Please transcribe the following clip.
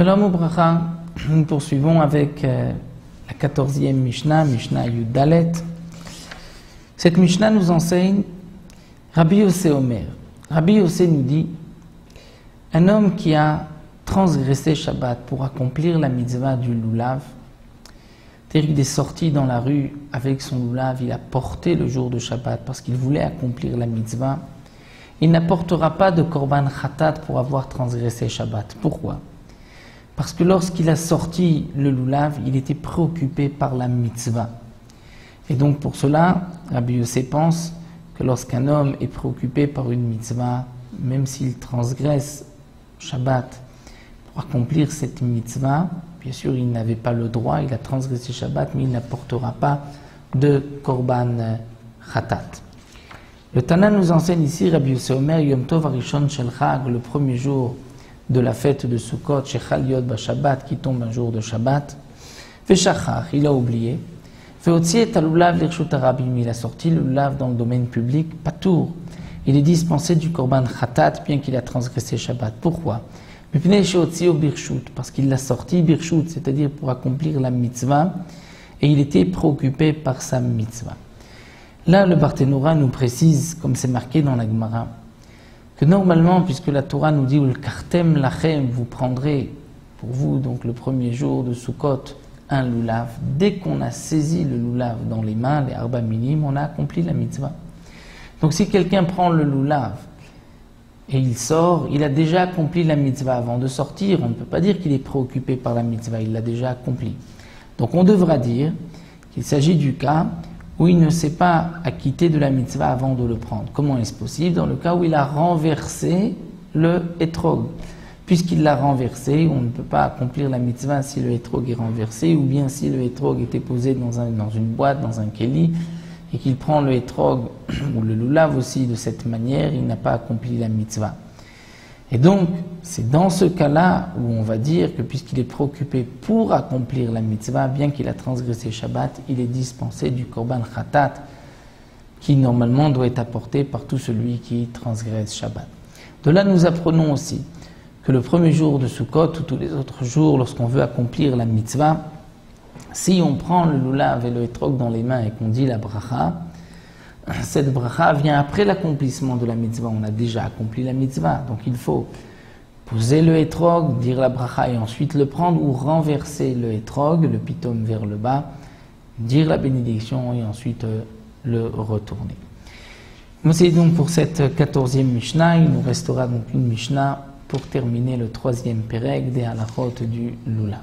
Shalom Ubracha, nous poursuivons avec la 14e Mishnah, Mishnah Yud Dalet. Cette Mishnah nous enseigne Rabbi Yossé Omer. Rabbi Yossé nous dit un homme qui a transgressé Shabbat pour accomplir la mitzvah du lulav, c'est-à-dire qu'il est sorti dans la rue avec son lulav, il a porté le jour de Shabbat parce qu'il voulait accomplir la mitzvah, il n'apportera pas de korban khatat pour avoir transgressé Shabbat. Pourquoi ? Parce que lorsqu'il a sorti le lulav, il était préoccupé par la mitzvah. Et donc pour cela, Rabbi Yossé pense que lorsqu'un homme est préoccupé par une mitzvah, même s'il transgresse Shabbat pour accomplir cette mitzvah, bien sûr il n'avait pas le droit, il a transgressé Shabbat, mais il n'apportera pas de korban khatat. Le Tana nous enseigne ici, Rabbi Yossé Omer, Yom Tov Arishon Shel Chag, le premier jour de la fête de Sukkot, Shechal Yod Shabbat, qui tombe un jour de Shabbat. Veshachar, il a oublié. Veotzi et alulav l'irshut harabim, il a sorti le lulav dans le domaine public, patour. Il est dispensé du korban khatat, bien qu'il a transgressé Shabbat. Pourquoi ? Parce qu'il l'a sorti birshut, c'est-à-dire pour accomplir la mitzvah, et il était préoccupé par sa mitzvah. Là, le Barthénora nous précise, comme c'est marqué dans la Gemara, que normalement, puisque la Torah nous dit « Ulkartem lachem » vous prendrez pour vous, donc le premier jour de Sukkot, un lulav. Dès qu'on a saisi le lulav dans les mains, les arba minim, on a accompli la mitzvah. Donc si quelqu'un prend le lulav et il sort, il a déjà accompli la mitzvah. Avant de sortir, on ne peut pas dire qu'il est préoccupé par la mitzvah, il l'a déjà accompli. Donc on devra dire qu'il s'agit du cas où il ne s'est pas acquitté de la mitzvah avant de le prendre. Comment est-ce possible ? Dans le cas où il a renversé le hétrog. Puisqu'il l'a renversé, on ne peut pas accomplir la mitzvah si le hétrog est renversé, ou bien si le hétrog était posé dans une boîte, dans un keli, et qu'il prend le hétrog, ou le lulav aussi de cette manière, il n'a pas accompli la mitzvah. Et donc, c'est dans ce cas-là où on va dire que puisqu'il est préoccupé pour accomplir la mitzvah, bien qu'il a transgressé Shabbat, il est dispensé du korban khatat, qui normalement doit être apporté par tout celui qui transgresse Shabbat. De là, nous apprenons aussi que le premier jour de Sukkot, ou tous les autres jours, lorsqu'on veut accomplir la mitzvah, si on prend le lulav et le hétrog dans les mains et qu'on dit la bracha, cette bracha vient après l'accomplissement de la mitzvah. On a déjà accompli la mitzvah, donc il faut poser le hétrog, dire la bracha et ensuite le prendre, ou renverser le hétrog, le pitom vers le bas, dire la bénédiction et ensuite le retourner. C'est donc pour cette 14e Mishnah. Il nous restera donc une Mishnah pour terminer le 3e Perek des halachot du lulav.